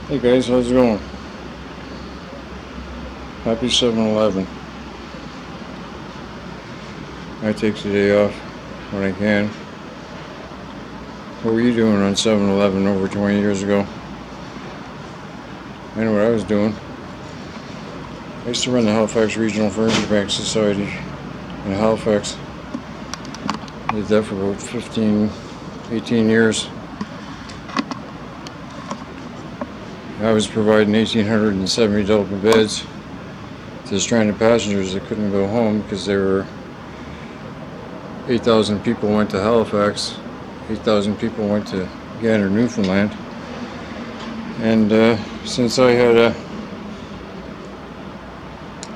Hey guys, how's it going? Happy 7-Eleven. I take the day off when I can. What were you doing on 7-Eleven over 20 years ago? I know what I was doing. I used to run the Halifax Regional Furniture Bank Society in Halifax. I did that for about 15, 18 years. I was providing 1,870 double beds to stranded passengers that couldn't go home because there were 8,000 people went to Halifax, 8,000 people went to Gander, Newfoundland. And since I had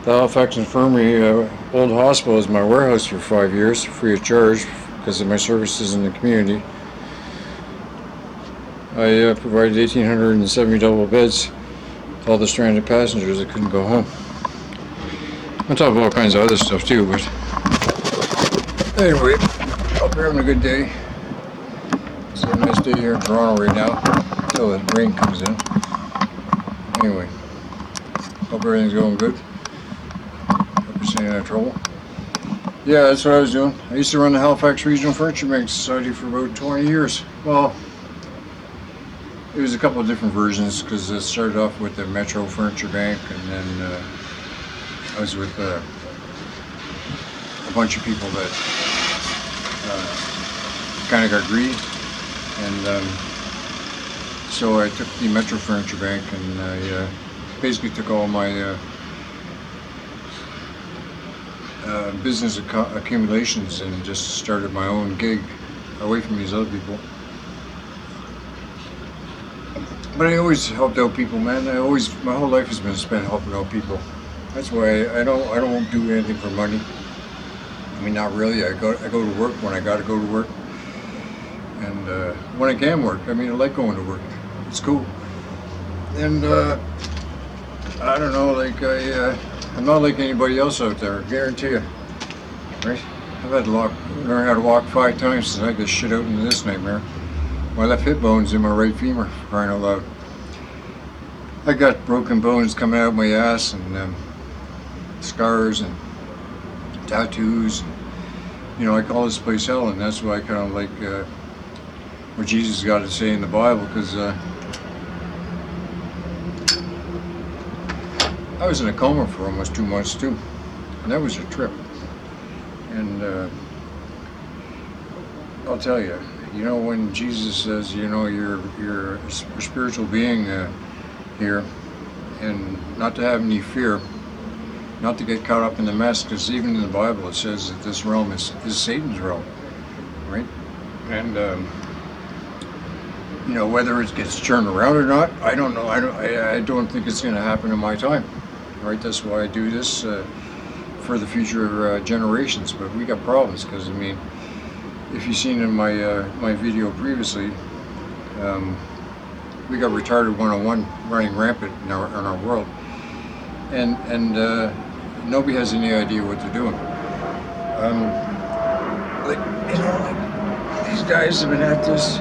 the Halifax Infirmary Old Hospital as my warehouse for 5 years, free of charge because of my services in the community, I provided 1,870 double beds to all the stranded passengers that couldn't go home. On top of all kinds of other stuff too, but anyway, hope you're having a good day. It's a nice day here in Toronto right now, until the rain comes in. Anyway, hope everything's going good. Hope you're staying out of trouble. Yeah, that's what I was doing. I used to run the Halifax Regional Furniture Bank Society for about 20 years. Well, it was a couple of different versions because it started off with the Metro Furniture Bank, and then I was with a bunch of people that kind of got greedy, and so I took the Metro Furniture Bank and I basically took all my business accumulations and just started my own gig away from these other people. But I always helped out people, man. My whole life has been spent helping out people. That's why I don't do anything for money. I mean, not really. I go to work when I gotta go to work, and when I can work. I mean, I like going to work. It's cool. And I don't know, like I'm not like anybody else out there. I guarantee you, right? I've had to learn how to walk 5 times since I got shit out into this nightmare. My left hip bone's in my right femur, for crying out loud. I got broken bones coming out of my ass, and scars and tattoos. You know, I call this place hell, and that's why I kind of like what Jesus got to say in the Bible, because I was in a coma for almost 2 months too, and that was a trip. And I'll tell you, you know, when Jesus says, you know, you're a spiritual being here, and not to have any fear, not to get caught up in the mess, because even in the Bible it says that this realm is Satan's realm, right? And you know, whether it gets turned around or not, I don't know. I don't think it's going to happen in my time, right? That's why I do this for the future generations. But we got problems, because I mean, if you've seen in my my video previously, we got retarded 101 running rampant in our world, and nobody has any idea what they're doing. Like, you know, like, these guys have been at this.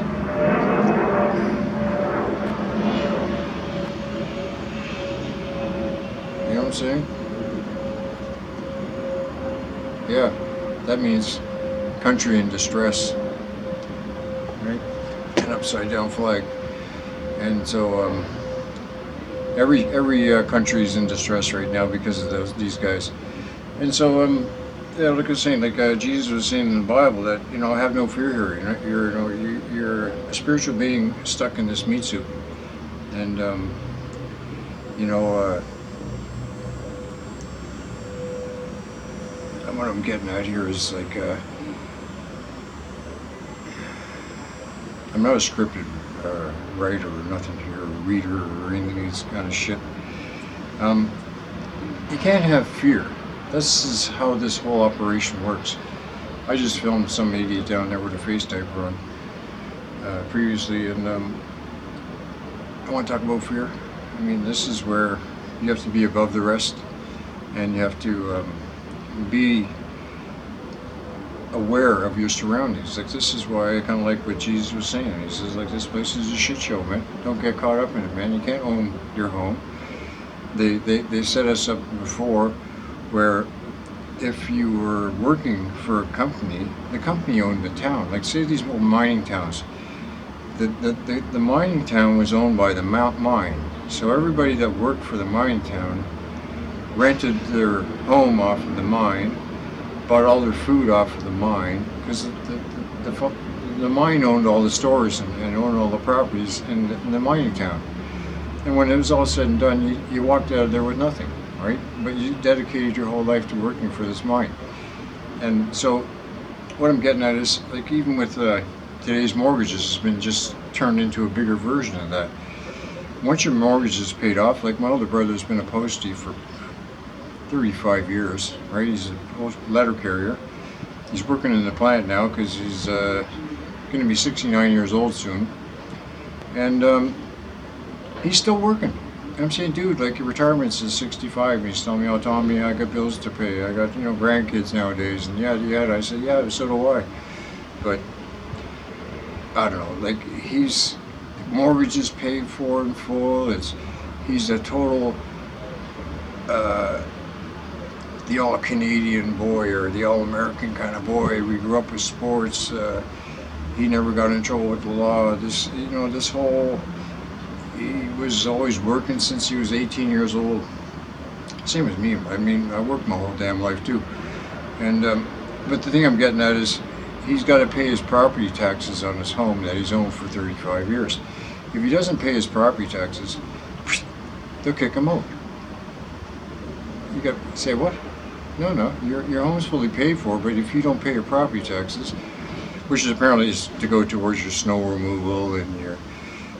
You know what I'm saying? Yeah, that means country in distress, right? An upside down flag. And so every country is in distress right now because of these guys. And so yeah, like I was saying, like Jesus was saying in the Bible that, you know, have no fear here. You're a spiritual being stuck in this meat suit, and you know, what I'm getting at here is like I'm not a scripted writer or nothing here, or reader or anything of this kind of shit. You can't have fear. This is how this whole operation works. I just filmed some idiot down there with a face diaper on previously, and I want to talk about fear. I mean, this is where you have to be above the rest, and you have to be aware of your surroundings. Like, this is why I kind of like what Jesus was saying. He says, like, this place is a shit show, man. Don't get caught up in it, man. You can't own your home. They set us up before where if you were working for a company, the company owned the town. Like, say these old mining towns. The mining town was owned by the Mount Mine. So everybody that worked for the mining town rented their home off of the mine, bought all their food off of the mine, because the mine owned all the stores and owned all the properties in the mining town. And when it was all said and done, you walked out of there with nothing, right? But you dedicated your whole life to working for this mine. And so what I'm getting at is, like, even with today's mortgages, has been just turned into a bigger version of that. Once your mortgage is paid off, like my older brother's been a postie for 35 years, right? He's a letter carrier. He's working in the plant now because he's going to be 69 years old soon. And he's still working. And I'm saying, dude, like, your retirement's is 65. And he's telling me, oh, Tommy, I got bills to pay. I got, grandkids nowadays. And yeah. I said, yeah, so do I. But I don't know, like, he's mortgage is paid for in full. He's a total the all-Canadian boy or the all-American kind of boy. We grew up with sports. He never got in trouble with the law. This whole, he was always working since he was 18 years old. Same as me. I mean, I worked my whole damn life too. And but the thing I'm getting at is, he's got to pay his property taxes on his home that he's owned for 35 years. If he doesn't pay his property taxes, they'll kick him out. You got to say, what? No, your home's fully paid for, but if you don't pay your property taxes, which is apparently is to go towards your snow removal and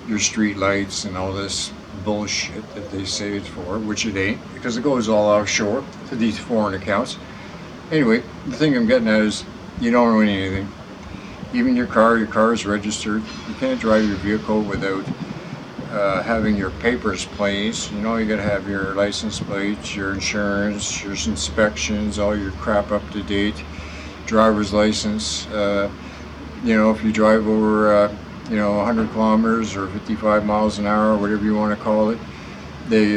your street lights and all this bullshit that they say it's for, which it ain't, because it goes all offshore to these foreign accounts. Anyway, the thing I'm getting at is, you don't own anything. Even your car is registered. You can't drive your vehicle without having your papers placed. You gotta have your license plates, your insurance, your inspections, all your crap up to date, driver's license. If you drive over 100 kilometers or 55 miles an hour, whatever you want to call it, they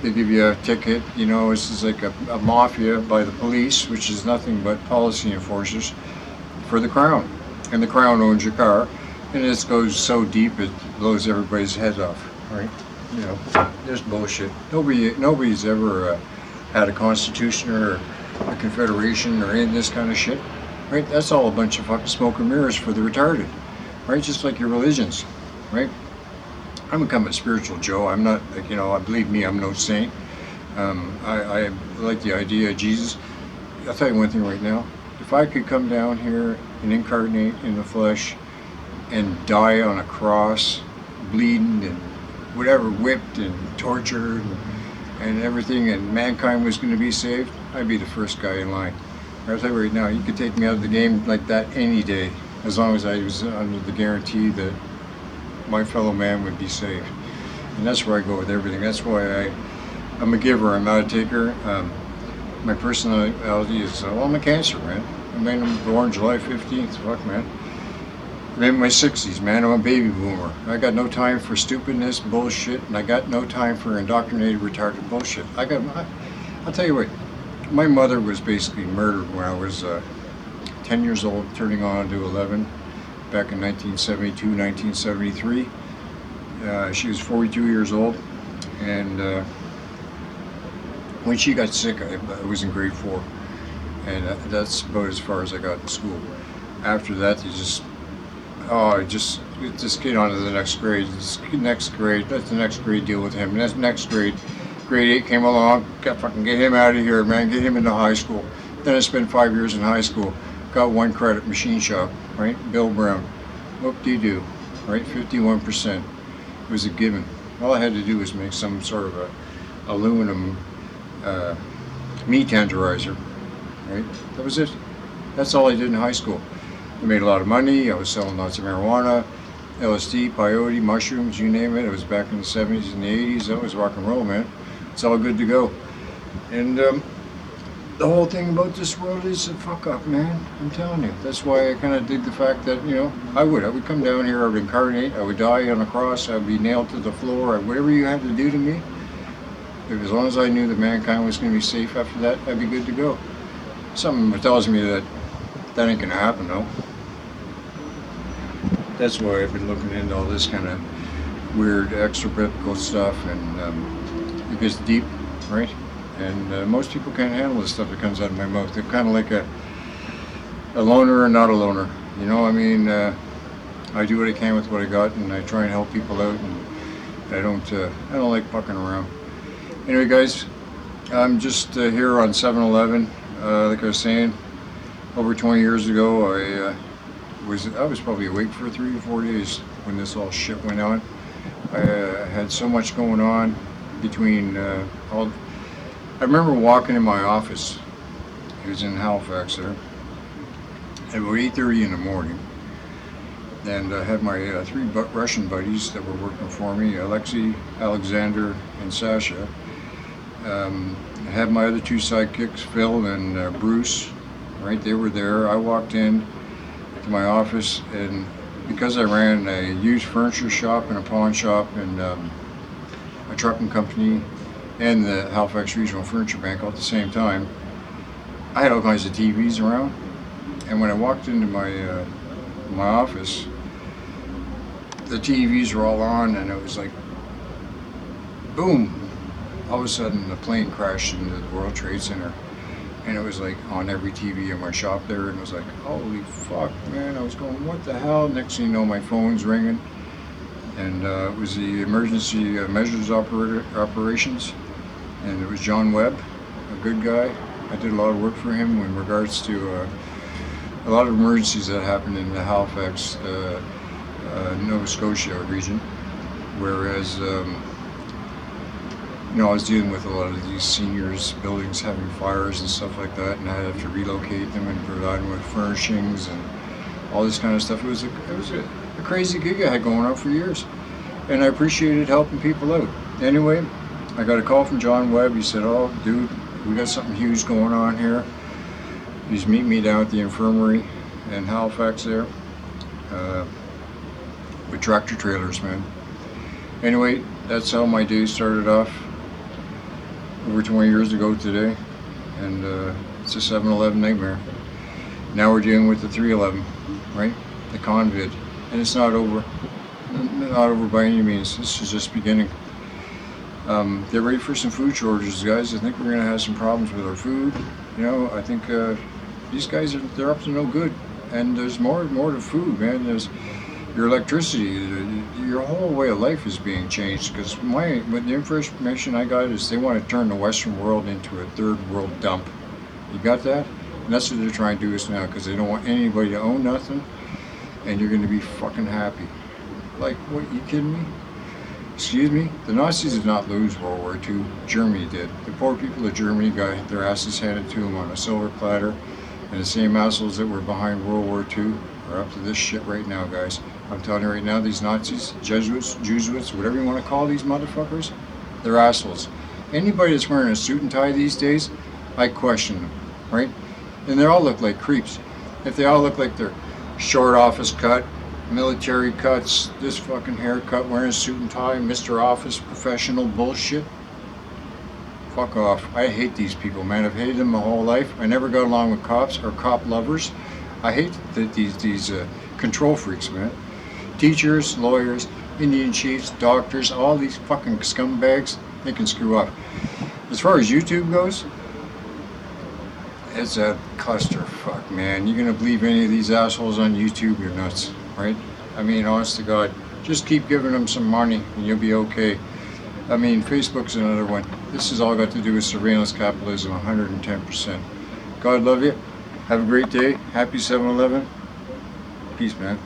give you a ticket. This is like a mafia by the police, which is nothing but policy enforcers for the Crown. And the Crown owns your car, and this goes so deep it blows everybody's heads off, right? There's bullshit. Nobody's ever had a constitution or a confederation or any of this kind of shit, right? That's all a bunch of fucking smoke and mirrors for the retarded, right? Just like your religions, right? I'm becoming a spiritual Joe. I'm not, believe me, I'm no saint. I like the idea of Jesus. I'll tell you one thing right now. If I could come down here and incarnate in the flesh and die on a cross, bleeding and whatever, whipped and tortured and everything, and mankind was going to be saved, I'd be the first guy in line. I'll tell you right now, you could take me out of the game like that any day, as long as I was under the guarantee that my fellow man would be saved. And that's where I go with everything. That's why I'm a giver, I'm not a taker. My personality is, I'm a Cancer, man. I'm born July 15th, fuck, man. I'm in my 60s, man. I'm a baby boomer. I got no time for stupidness, bullshit, and I got no time for indoctrinated, retarded bullshit. I'll tell you what, my mother was basically murdered when I was 10 years old, turning on to 11, back in 1972, 1973. She was 42 years old, and when she got sick, I was in grade 4, and that's about as far as I got in school. After that, they just get on to the next grade. Let the next grade deal with him. And that next grade 8 came along, get him out of here, man, get him into high school. Then I spent 5 years in high school, got 1 credit, machine shop, right, Bill Brown. Whoop-de-doo, right, 51%. It was a given. All I had to do was make some sort of a aluminum meat tenderizer, right? That was it. That's all I did in high school. I made a lot of money. I was selling lots of marijuana, LSD, peyote, mushrooms, you name it. It was back in the 70s and the 80s. That was rock and roll, man. It's all good to go. And the whole thing about this world is a fuck up, man. I'm telling you. That's why I kind of dig the fact that, you know, I would come down here, I would incarnate, I would die on a cross, I would be nailed to the floor, whatever you had to do to me. As long as I knew that mankind was going to be safe after that, I'd be good to go. Something tells me that that ain't going to happen, though. That's why I've been looking into all this kind of weird extra-biblical stuff, and it gets deep, right? And most people can't handle the stuff that comes out of my mouth. They're kind of like a loner and not a loner. You know, I mean, I do what I can with what I got, and I try and help people out, and I don't like fucking around. Anyway, guys, I'm just here on 7-Eleven. Like I was saying, over 20 years ago, I was probably awake for 3 or 4 days when this all shit went on. I had so much going on between all. I remember walking in my office. It was in Halifax there. At about 8:30 in the morning, and I had my 3 Russian buddies that were working for me: Alexei, Alexander, and Sasha. I had my other 2 sidekicks, Phil and Bruce. Right, they were there. I walked in to my office, and because I ran a used furniture shop and a pawn shop and a trucking company and the Halifax Regional Furniture Bank all at the same time, I had all kinds of TVs around. And when I walked into my office, the TVs were all on, and it was like, boom! All of a sudden, the plane crashed into the World Trade Center, and it was like on every TV in my shop there, and it was like, holy fuck, man! I was going, what the hell? Next thing you know, my phone's ringing, and it was the emergency measures operations, and it was John Webb, a good guy. I did a lot of work for him in regards to a lot of emergencies that happened in the Halifax, Nova Scotia region, whereas you know, I was dealing with a lot of these seniors' buildings having fires and stuff like that, and I had to relocate them and provide them with furnishings and all this kind of stuff. It was a crazy gig I had going on for years, and I appreciated helping people out. Anyway, I got a call from John Webb. He said, "Oh, dude, we got something huge going on here. He's meeting me down at the infirmary in Halifax there with tractor trailers, man." Anyway, that's how my day started off over 20 years ago today, and it's a 7-Eleven nightmare. Now we're dealing with the 311, right? The convid, and it's not over by any means. This is just beginning. Get ready for some food shortages, guys. I think we're gonna have some problems with our food. You know, I think these guys they're up to no good, and there's more to food, man. There's your electricity, your whole way of life is being changed, because the information I got is they want to turn the Western world into a third world dump. You got that? And that's what they're trying to do us now, because they don't want anybody to own nothing, and you're going to be fucking happy. Like, what, you kidding me? Excuse me? The Nazis did not lose World War II. Germany did. The poor people of Germany got their asses handed to them on a silver platter, and the same assholes that were behind World War II are up to this shit right now, guys. I'm telling you right now, these Nazis, Jesuits, whatever you want to call these motherfuckers, they're assholes. Anybody that's wearing a suit and tie these days, I question them, right? And they all look like creeps. If they all look like they're short office cut, military cuts, this fucking haircut, wearing a suit and tie, Mr. Office professional bullshit, fuck off. I hate these people, man. I've hated them my whole life. I never got along with cops or cop lovers. I hate these control freaks, man. Teachers, lawyers, Indian chiefs, doctors, all these fucking scumbags, they can screw up. As far as YouTube goes, it's a clusterfuck, man. You're gonna believe any of these assholes on YouTube, you're nuts, right? I mean, honest to God, just keep giving them some money and you'll be okay. I mean, Facebook's another one. This has all got to do with surveillance capitalism, 110%. God love you. Have a great day. Happy 7-Eleven. Peace, man.